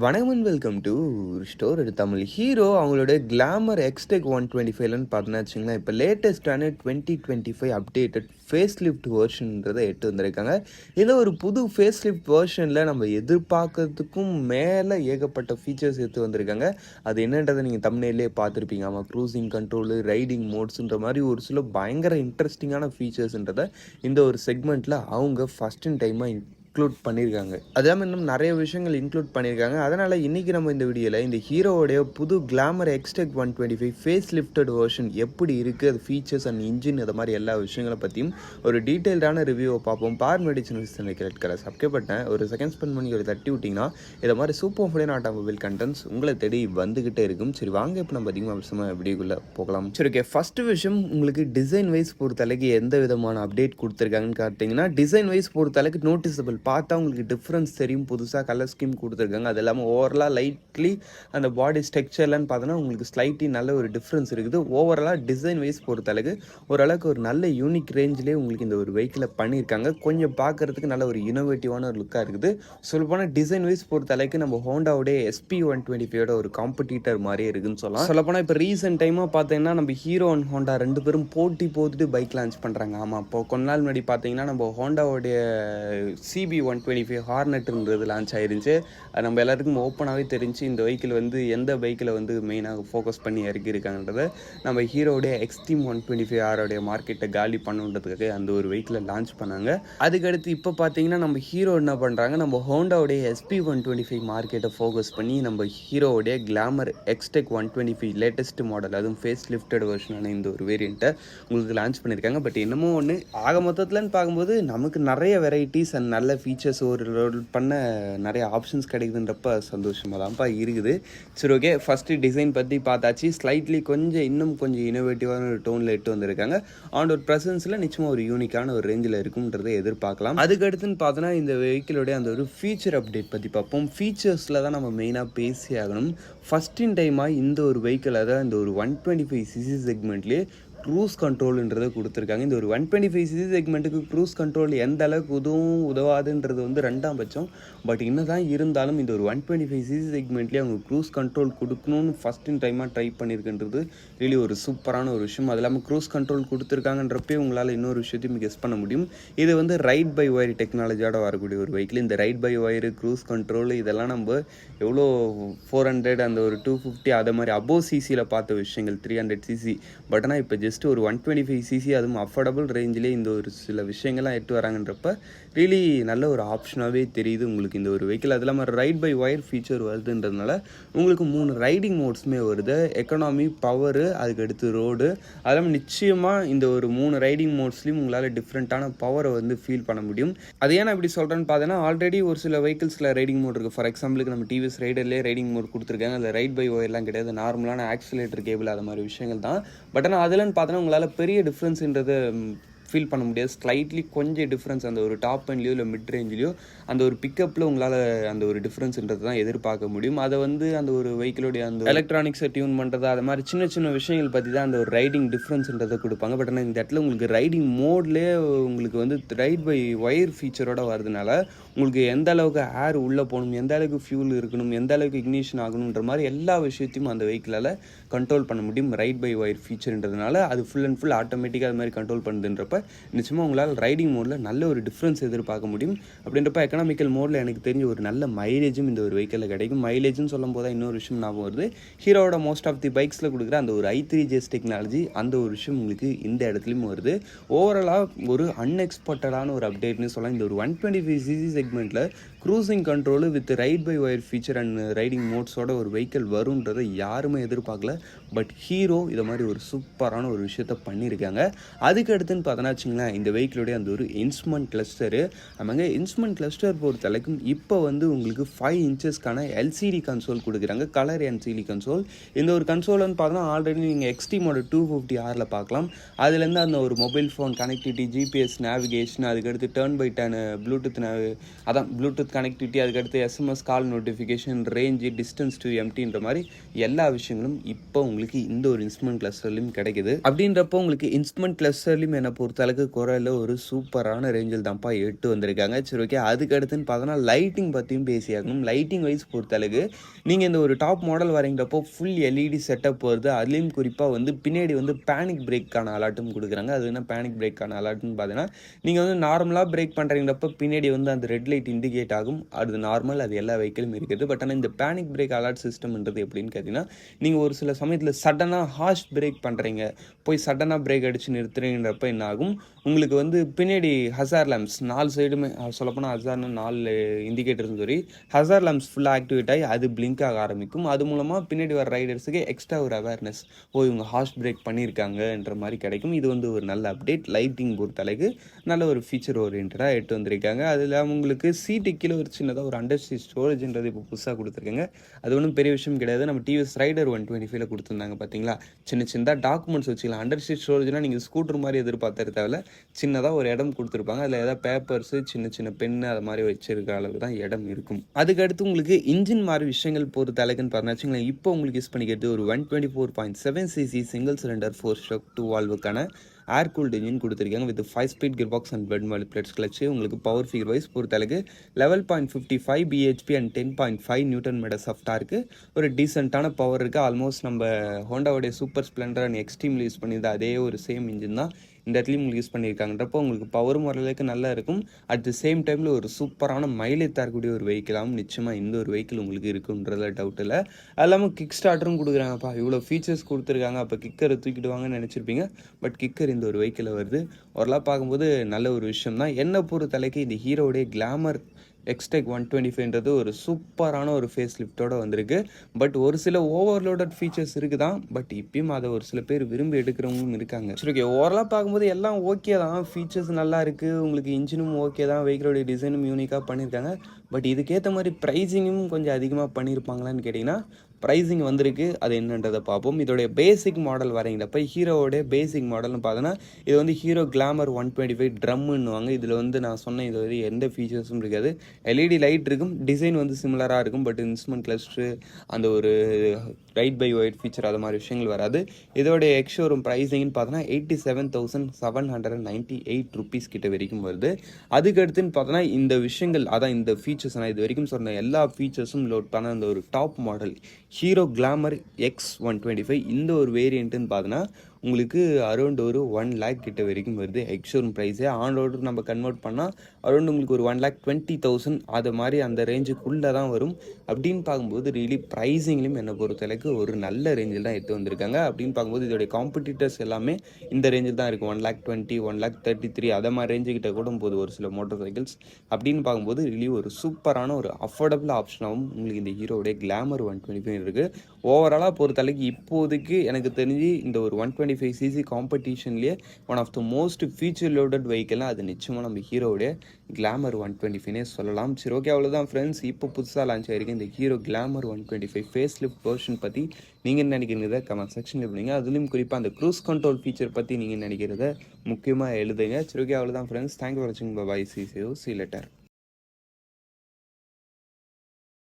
வணக்கம் and welcome to store Tamil. Hero அவங்களோட glamour Xtec 125ன்னு பார்த்தீங்கன்னா வச்சுங்களேன், இப்போ லேட்டஸ்டான 2025 அப்டேட்டட் ஃபேஸ் லிஃப்ட் வேர்ஷன்றதை எட்டு வந்திருக்காங்க. இதை ஒரு புது ஃபேஸ் லிஃப்ட் வேர்ஷனில் நம்ம எதிர்பார்க்கறதுக்கும் மேலே ஏகப்பட்ட ஃபீச்சர்ஸ் எடுத்து வந்திருக்காங்க. அது என்னன்றதை நீங்கள் தமிழ்லேயே பார்த்துருப்பீங்க. ஆமாம், க்ரூசிங் கண்ட்ரோலு, ரைடிங் மோட்ஸுன்ற மாதிரி ஒரு சில பயங்கர இன்ட்ரெஸ்டிங்கான ஃபீச்சர்ஸ்ன்றதை இந்த ஒரு செக்மெண்ட்டில் அவங்க ஃபஸ்ட் டைமாக இன்க்ளூட் பண்ணியிருக்காங்க. அது இல்லாமல் இன்னும் நிறைய விஷயங்கள் இன்க்ளூட் பண்ணியிருக்காங்க. அதனால் இன்றைக்கி நம்ம இந்த வீடியோவில் இந்த ஹீரோவோடைய புது Glamour Xtec 125 face lifted version எப்படி இருக்குது, அது ஃபீச்சர்ஸ் அண்ட் இன்ஜின், அது மாதிரி எல்லா விஷயங்களை பற்றியும் ஒரு டீட்டெயில்டான ரிவ்யூவை பார்ப்போம். பார் மெடிசன் ரெட் கலர் சப்ஸ்கிரைப் பண்ணேன் ஒரு செகண்ட் ஸ்பெண்ட் பண்ணி ஒரு தட்டி விட்டிங்கன்னா இதை மாதிரி சூப்பர் ஃபுல்லான ஆட்டோமொபைல் கண்டென்ட்ஸ் உங்களை தேடி வந்துக்கிட்டே இருக்கும். சரி வாங்க, இப்போ நம்ம அதிகமாக விஷயமாக எப்படிக்குள்ளே போகலாம். சரி ஓகே, ஃபஸ்ட்டு விஷயம், உங்களுக்கு டிசைன் வைஸ் பொறுத்தளவுக்கு எந்த விதமான அப்டேட் கொடுத்துருக்காங்கன்னு பார்த்தீங்கன்னா, டிசைன் வைஸ் பொறுத்தளவுக்கு நோட்டிசபிள் பார்த்தா உங்களுக்கு டிஃப்ரென்ஸ் தெரியும். புதுசாக கலர் ஸ்கீம் கொடுத்துருக்காங்க. அது இல்லாமல் ஓவரலாக லைட்லி அந்த பாடி ஸ்ட்ரக்சர்லன்னு பார்த்தோன்னா உங்களுக்கு ஸ்லைட்லி நல்ல ஒரு டிஃப்ரென்ஸ் இருக்குது. ஓவராலாக டிசைன் வைஸ் பொறுத்தளவுக்கு ஓரளவுக்கு ஒரு நல்ல யூனிக் ரேஞ்சிலே உங்களுக்கு இந்த ஒரு வெஹிக்கிளை பண்ணியிருக்காங்க. கொஞ்சம் பார்க்குறதுக்கு நல்ல ஒரு இனோவேட்டிவான ஒரு லுக்காக இருக்குது. சொல்லப்போனால் டிசைன் வைஸ் பொறுத்தளவுக்கு நம்ம ஹோண்டாவுடைய SP 125 ஒரு காம்படிட்டர் மாதிரியே இருக்குதுன்னு சொல்லப்போனால் இப்போ ரீசெண்ட் டைமாக பார்த்தீங்கன்னா நம்ம ஹீரோ அண்ட் ஹோண்டா ரெண்டு பேரும் போட்டி போட்டுட்டு பைக் லான்ச் பண்ணுறாங்க. ஆமாம், இப்போ கொஞ்ச நாள் முன்னாடி பார்த்தீங்கன்னா நம்ம ஹோண்டாவுடைய CB 125 ஹார்னெட்ன்றது லான்ச் ஆயிருந்துச்சு. அது நம்ம எல்லாத்துக்கும் ஓப்பனாகவே தெரிஞ்சு இந்த வெஹிக்கிள் வந்து எந்த பைக்கில் வந்து மெயினாக ஃபோக்கஸ் பண்ணி இறக்கியிருக்காங்கன்றத நம்ம ஹீரோடைய எக்ஸ்ட்ரீம் 125 ஆரோடைய மார்க்கெட்டை காலி பண்ணுன்றதுக்காக அந்த ஒரு வெஹிக்கிளை லான்ச் பண்ணாங்க. அதுக்கடுத்து இப்போ பார்த்தீங்கன்னா நம்ம ஹீரோ என்ன பண்ணுறாங்க, நம்ம ஹோண்டாவுடைய SP 125 மார்க்கெட்டை ஃபோக்கஸ் பண்ணி நம்ம ஹீரோவுடைய கிளாமர் எக்ஸ்டெக் 125 லேட்டஸ்ட் மாடல், அதுவும் ஃபேஸ் லிஃப்டட் வெர்ஷனான இந்த ஒரு வேரியண்ட்டை உங்களுக்கு லான்ச் பண்ணியிருக்காங்க. பட் என்னமோ ஒன்று ஆக மொத்தத்தில்னு பார்க்கும்போது நமக்கு நிறைய வெரைட்டிஸ் அண்ட் நல்ல ஃபீச்சர்ஸ் ஒரு ரோல் பண்ண நிறைய ஆப்ஷன்ஸ் கிடைக்குதுன்றப்ப சந்தோஷமாக தான்ப்பா இருக்குது. சரி ஓகே, ஃபஸ்ட்டு டிசைன் பற்றி பார்த்தாச்சு. ஸ்லைட்லி இன்னும் கொஞ்சம் இனோவேட்டிவான ஒரு டோனில் எட்டு வந்திருக்காங்க. அண்ட் ஒரு ப்ரெசன்ஸில் நிச்சயமாக ஒரு யூனிக்கான ஒரு ரேஞ்சில் இருக்கும்ன்றதை எதிர்பார்க்கலாம். அதுக்கடுத்துன்னு பார்த்தோன்னா இந்த வெஹிக்கிளோடைய அந்த ஒரு ஃபீச்சர் அப்டேட் பற்றி பார்ப்போம். ஃபீச்சர்ஸில் தான் நம்ம மெயினாக பேசி ஆகணும். ஃபஸ்ட் இன் டைமாக இந்த ஒரு வெஹிக்கிளை தான் இந்த ஒரு 125cc செக்மெண்ட்லேயே க்ரூஸ் கண்ட்ரோல்ன்றதை கொடுத்துருக்காங்க. இந்த ஒரு 125cc செக்மெண்ட்டுக்கு க்ரூஸ் கண்ட்ரோல் எந்த அளவுக்கு உதவாதுன்றது வந்து ரெண்டாம் பட்சம். பட் இன்னதான் இருந்தாலும் இந்த ஒரு 125cc செக்மெண்ட்லேயே அவங்க க்ரூஸ் கண்ட்ரோல் கொடுக்கணும்னு ஃபஸ்ட் இன் டைமாக ட்ரை பண்ணியிருக்குன்றது ரியலி ஒரு சூப்பரான ஒரு விஷயம். அது இல்லாமல் க்ரூஸ் கண்ட்ரோல் கொடுத்துருக்காங்கன்றப்பே உங்களால் இன்னொரு விஷயத்தையும் கெஸ் பண்ண முடியும். இது வந்து ரைட் பை ஒயர் டெக்னாலஜியோட வரக்கூடிய ஒரு வெஹிக்கிள். இந்த ride by wire, cruise control இதெல்லாம் நம்ம எவ்வளோ 400 அந்த ஒரு 250 அதை மாதிரி அபோவ் சிசியில் பார்த்த விஷயங்கள் 300cc. பட் ஆனால் இப்போ ஜஸ்ட் ஒரு 125cc அதுவும் அஃபோர்டபுள் ரேஞ்சிலே இந்த ஒரு சில விஷயங்கள்லாம் எட்டு வராங்கன்றப்ப ரியலி நல்ல ஒரு ஆப்ஷனாகவே தெரியுது உங்களுக்கு இந்த ஒரு வெஹிக்கிள். அது இல்லாமல் ரைட் பை ஒயர் ஃபீச்சர் வருதுன்றதுனால உங்களுக்கு 3 ரைடிங் மோட்ஸுமே வருது. எக்கனாமி, பவரு, அதுக்கடுத்து ரோடு. அது இல்லாமல் நிச்சயமாக இந்த ஒரு 3 ரைடிங் மோட்ஸ்லையும் உங்களால் டிஃப்ரெண்ட்டான பவரை வந்து ஃபீல் பண்ண முடியும். அது ஏன் இப்படி சொல்கிறேன்னு பார்த்தீங்கன்னா, ஆல்ரெடி ஒரு சில வெஹிக்கிள்ஸில் ரைடிங் மோட் இருக்குது. ஃபார் எக்ஸாம்பிளுக்கு நம்ம டிவிஎஸ் ரைடர்லேயே ரைடிங் மோட் கொடுத்துருக்காங்க. அதில் ரைட் பை ஒயர்லாம் கிடையாது, நார்மலான ஆக்சிலேட்டர் கேபிள் அது மாதிரி விஷயங்கள் தான். பட் ஆனால் அதுலன்னு பார்த்தோன்னா உங்களால் பெரிய டிஃப்ரென்ஸ்ன்றதை ஃபீல் பண்ண முடியாது. ஸ்லைட்லி கொஞ்சம் டிஃப்ரென்ஸ் அந்த ஒரு டாப் எண்ட்லேயோ இல்லை மிட் ரேஞ்சிலையோ அந்த ஒரு பிக்கப்பில் உங்களால் அந்த ஒரு டிஃப்ரென்ஸ்ன்றது தான் எதிர்பார்க்க முடியும். அதை வந்து அந்த ஒரு வெஹிக்கிளோடைய அந்த எலக்ட்ரானிக்ஸை டியூன் பண்ணுறது, அது மாதிரி சின்ன சின்ன விஷயங்கள் பற்றி தான் அந்த ஒரு ரைடிங் டிஃப்ரென்ஸ்ன்றதை கொடுப்பாங்க. பட் ஆனால் இந்த இடத்துல உங்களுக்கு ரைடிங் மோட்லேயே உங்களுக்கு வந்து ரைட் பை ஒயர் ஃபீச்சரோட வரதுனால உங்களுக்கு எந்த அளவுக்கு ஏர் உள்ளே போகணும், எந்த அளவுக்கு ஃபியூல் இருக்கணும், எந்த அளவுக்கு இக்னிஷன் ஆகணுன்ற மாதிரி எல்லா விஷயத்தையும் அந்த வெஹிக்கிளால் கண்ட்ரோல் பண்ண முடியும். ரைட் பை ஒயர் ஃபீச்சர்ன்றதுனால அது ஃபுல் அண்ட் ஃபுல் ஆட்டோமேட்டிக்காக அது மாதிரி கண்ட்ரோல் பண்ணுதுன்றப்ப நிச்சயமாக உங்களால் ரைடிங் மோடில் நல்ல ஒரு டிஃப்ரென்ஸ் எதிர்பார்க்க முடியும். அப்படின்றப்ப எக்கனாமிக்கல் மோடில் எனக்கு தெரிஞ்ச ஒரு நல்ல மைலேஜும் இந்த ஒரு வெஹிக்கிளில் கிடைக்கும். மைலேஜ்னு சொல்லும் போது இன்னொரு விஷயம் ஞாபகம் வருது. ஹீரோவோட மோஸ்ட் ஆஃப் தி பைக்ஸில் கொடுக்குற அந்த ஒரு i3GS டெக்னாலஜி, அந்த ஒரு விஷயம் உங்களுக்கு இந்த இடத்துலையும் வருது. ஓவராலாக ஒரு அன்எக்ஸ்பெக்டடான ஒரு அப்டேட்னு சொல்லலாம். இந்த ஒரு 125cc செக்மெண்ட்டில் cruising control with ride by wire feature and riding மோட்ஸோட ஒரு வெஹிக்கிள் வரும்ன்றதை யாருமே எதிர்பார்க்கல. பட் ஹீரோ இதை மாதிரி ஒரு சூப்பரான ஒரு விஷயத்த பண்ணியிருக்காங்க. அதுக்கு அடுத்துன்னு பார்த்தோன்னா வச்சுங்களேன், இந்த வெஹிக்கிளோடைய அந்த ஒரு இன்ஸ்ட்ருமெண்ட் கிளஸ்டரு, ஆமாங்க இன்ஸ்ட்ருமெண்ட் கிளஸ்டர் பொறுத்தளவுக்கும் இப்போ வந்து உங்களுக்கு 5 inchesக்கான LCD கன்சோல் கொடுக்குறாங்க. Colour LCD console. இந்த ஒரு கன்சோல்னு பார்த்தோன்னா ஆல்ரெடி நீங்கள் எக்ஸ்ட்ரீமோட 250R பார்க்கலாம். அதுலேருந்து அந்த ஒரு mobile phone connectivity, GPS navigation, அதுக்கடுத்து turn by turn bluetooth bluetooth connectivity, அதுக்கடுத்து SMS call notification, range, distance to எம்டின்ற மாதிரி எல்லா விஷயங்களும் இப்போ உங்களுக்கு இந்த ஒரு இன்ஸ்ட்ருமெண்ட் கிளஸ்டர்லையும் கிடைக்குது. அப்படின்றப்போ உங்களுக்கு இன்ஸ்ட்ருமெண்ட் கிளஸ்டர்லையும் என்னை பொறுத்தளவுக்கு குறையில ஒரு சூப்பரான ரேஞ்சில் தான்ப்பா எட்டு வந்திருக்காங்க. சரி ஓகே, அதுக்கடுத்துன்னு பார்த்தோன்னா லைட்டிங் பற்றியும் பேசியாகணும். லைட்டிங் வைஸ் பொறுத்தளவுக்கு நீங்கள் இந்த ஒரு டாப் மாடல் வரீங்கிறப்போ ஃபுல் எல்இடி செட்டப் வருது. அதுலேயும் குறிப்பாக வந்து பின்னாடி வந்து பேனிக் பிரேக்கான அலர்ட்டும் கொடுக்குறாங்க. அது என்ன பேனிக் பிரேக்கான அலர்ட்னு பார்த்தீங்கன்னா, நீங்கள் வந்து நார்மலாக பிரேக் பண்ணுறீங்கிறப்ப பின்னாடி வந்து அந்த ரெட் லைட் இண்டிகேட் ஆகும். அது நார்மல், அது எல்லா வெஹிக்கிளும் இருக்குது. பட் ஆனால் இந்த பேனிக் பிரேக் அலர்ட் சிஸ்டம்ன்றது எப்படின்னு கேட்டிங்கன்னா, நீங்கள் ஒரு சில சமயத்தில் சடனாக ஹார்ஷ் பிரேக் பண்ணுறீங்க, போய் சடனாக பிரேக் அடித்து நிறுத்துறீங்கிறப்ப என்ன ஆகும், உங்களுக்கு வந்து பின்னாடி ஹசார் லேம்ப்ஸ் 4 சைடுமே சொல்லப்போனால் ஹசார்னு 4 இண்டிகேட்டர்னு சொல்லி ஹசார் லேம்ப்ஸ் ஃபுல்லாக ஆக்டிவேட் ஆகி அது பிளிங்க் ஆக ஆரம்பிக்கும். அது மூலமாக பின்னாடி வர ரைடர்ஸுக்கு எக்ஸ்ட்ரா ஒரு அவேர்னஸ், இவங்க ஹார்ஷ் பிரேக் பண்ணியிருக்காங்கன்ற மாதிரி கிடைக்கும். இது வந்து ஒரு நல்ல அப்டேட். லைட்டிங் பொறுத்தளவுக்கு நல்ல ஒரு ஃபீச்சர் ஓரியன்டாக எடுத்து வந்திருக்காங்க. அதில் உங்களுக்கு சீட்டு கீழே ஒரு சின்னதாக ஒரு அண்டர் சீட் ஸ்டோரேஜ்ன்றது இப்போ புதுசாக கொடுத்துருக்காங்க. அது ஒன்றும் பெரிய விஷயம் கிடையாது. நம்ம டிவிஎஸ் ரைடர் 125ல கொடுத்துருந்தாங்க பார்த்தீங்களா, சின்னதாக டாக்குமெண்ட்ஸ் வச்சுக்கலாம். அண்டர் சீட் ஸ்டோரேஜ்னால் நீங்கள் ஸ்கூட்டர் மாதிரி எதிர்பார்த்துற தேவையில்ல, சின்னதாக ஒரு இடம் கொடுத்துருப்பாங்க. அதில் ஏதாவது பேப்பர்ஸு, சின்ன பென்னு அது மாதிரி வச்சிருக்கிற அளவுக்கு தான் இடம் இருக்கும். அதுக்கடுத்து உங்களுக்கு இன்ஜின் மாதிரி விஷயங்கள் பொறுத்தளவுக்குன்னு பார்த்தீங்கன்னா, இப்போ உங்களுக்கு யூஸ் பண்ணிக்கிறது ஒரு 124.7cc சிங்கிள் சிலிண்டர் 4-stroke 2 வால்வுக்கான ஏர் கூல்டு இன்ஜின் கொடுத்துருக்காங்க. With 5 speed gear box and wet multiplex clutch. உங்களுக்கு பவர் ஃபிகர் வைஸ் பொறுத்தளவுக்கு 11.55 bhp and 10.5 newton metres of torque. ஒரு டீசெண்டான பவர் இருக்குது. ஆல்மோஸ்ட் நம்ம ஹோண்டாவுடைய சூப்பர் ஸ்ப்ளெண்டர் அண்ட் எக்ஸ்ட்ரீமில் யூஸ் பண்ணியிருந்த அதே ஒரு சேம் இன்ஜின் தான் இந்த இடத்துலையும் உங்களுக்கு யூஸ் பண்ணியிருக்காங்கன்றப்போ உங்களுக்கு பவரும் ஓரளவுக்கு நல்லா இருக்கும். அட் தி சேம் டைமில் ஒரு சூப்பரான மைலேஜ் தரக்கூடிய ஒரு வெஹிக்கிளாகவும் நிச்சயமாக இந்த ஒரு வெஹிக்கிள் உங்களுக்கு இருக்குன்றதுல டவுட் இல்லை. அது இல்லாமல் கிக் ஸ்டார்டரும் கொடுக்குறாங்கப்பா. இவ்வளோ ஃபீச்சர்ஸ் கொடுத்துருக்காங்க, அப்போ கிக்கரை தூக்கிடுவாங்கன்னு நினச்சிருப்பீங்க. பட் கிக்கர் இந்த ஒரு வெஹிக்கிளில் வருது. ஓரளவு பார்க்கும்போது நல்ல ஒரு விஷயம் தான். என்னை பொறுத்தளவுக்கு இந்த ஹீரோடைய கிளாமர் எக்ஸ்டெக் 125ன்றது ஒரு சூப்பரான ஒரு ஃபேஸ் லிஃப்ட்டோடு வந்திருக்கு. பட் ஒரு சில ஓவர்லோடட் ஃபீச்சர்ஸ் இருக்குது தான். பட் இப்பயும் அதை ஒரு சில பேர் விரும்பி எடுக்கிறவங்களும் இருக்காங்க. சரி ஓகே, ஓவராலாக பார்க்கும்போது எல்லாம் ஓகே தான். ஃபீச்சர்ஸ் நல்லா இருக்குது, உங்களுக்கு இன்ஜினும் ஓகே தான், வெஹிக்கிளோடைய டிசைனும் யூனிக்காக பண்ணியிருக்காங்க. பட் இதுக்கேற்ற மாதிரி ப்ரைஸிங்கும் கொஞ்சம் அதிகமாக பண்ணியிருப்பாங்களான்னு கேட்டிங்கன்னா, ப்ரைஸிங் வந்திருக்கு. அது என்னன்றதை பார்ப்போம். இதோடைய பேசிக் மாடல் வரீங்களப்போ ஹீரோவோடைய பேசிக் மாடல்னு பார்த்தோன்னா, இது வந்து ஹீரோ கிளாமர் 125 ட்ரம்முன்னுவாங்க. இதில் வந்து நான் சொன்ன இது வந்து எந்த ஃபீச்சர்ஸும் இருக்காது. எல்இடி லைட் இருக்கும், டிசைன் வந்து சிமிலராக இருக்கும். பட் இன்ஸ்ட்ருமெண்ட் கிளஸ்டரு, அந்த ஒரு ரைட் பை ஒயிட் ஃபீச்சர், அது மாதிரி விஷயங்கள் வராது. இதோடைய எக்ஸ்ஷோரூம் ப்ரைஸிங்னு பார்த்தோன்னா 87,798 ருபீஸ் கிட்ட வரைக்கும் வருது. அதுக்கடுத்துன்னு பார்த்தோன்னா இந்த விஷயங்கள், அதான் இந்த ஃபீச்சர்ஸ் நான் இது வரைக்கும் சொன்ன எல்லா ஃபீச்சர்ஸும் லோட் பண்ண அந்த ஒரு top model hero glamour X125 இந்த ஒரு வேரியண்ட்டுன்னு பார்த்தோன்னா உங்களுக்கு அரௌண்ட் ஒரு 1 lakh கிட்ட வரைக்கும் வருது. எக்ஸ்ஷோரூம் ப்ரைஸே ஆன் ரோடு நம்ம கன்வெர்ட் பண்ணால் அரௌண்ட் உங்களுக்கு ஒரு 1,20,000 அது மாதிரி அந்த ரேஞ்சுக்குள்ளே தான் வரும். அப்படின்னு பார்க்கும்போது ரியலி ப்ரைஸிங்லையும் என்னை பொறுத்தளவுக்கு ஒரு நல்ல ரேஞ்சில் தான் எடுத்து வந்திருக்காங்க. அப்படின்னு பார்க்கும்போது இதோடைய காம்படிட்டர்ஸ் எல்லாமே இந்த ரேஞ்சில் தான் இருக்குது. 1,20,000 1,33,000 அதை மாதிரி ரேஞ்சுக்கிட்ட கூட போகுது ஒரு சில மோட்டர் சைக்கிள்ஸ். அப்படின்னு பார்க்கும்போது ரியலி ஒரு சூப்பரான ஒரு அஃபோர்டபுள் ஆப்ஷனாகவும் உங்களுக்கு இந்த ஹீரோடைய கிளாமர் 125 இருக்குது. ஓவராலாக பொறுத்தளவுக்கு இப்போதைக்கு எனக்கு தெரிஞ்சு இந்த ஒரு 125cc காம்படிஷன்லேயே one of the most feature loaded வெஹிக்கிள்னால் அது நிச்சயமாக நம்ம ஹீரோடைய கிளாமர் 125னே சொல்லலாம். சரி ஓகே, அவ்வளோதான் ஃப்ரெண்ட்ஸ். இப்போ புதுசாக லான்ச் ஆகிருக்கு இந்த Hero Glamour 125 face lift version பற்றி நீங்கள் என்ன நினைக்கிறீங்க கமெண்ட் செக்ஷனில் பண்ணுங்க. அதுலேயும் குறிப்பாக அந்த க்ரூஸ் கண்ட்ரோல் ஃபீச்சர் பற்றி நீங்கள் நினைக்கிறத முக்கியமாக எழுதுங்க. சரி ஓகே, அவ்வளோதான் ஃப்ரெண்ட்ஸ். தேங்க்யூ ஃபார் வாட்சிங். பை. C you letter.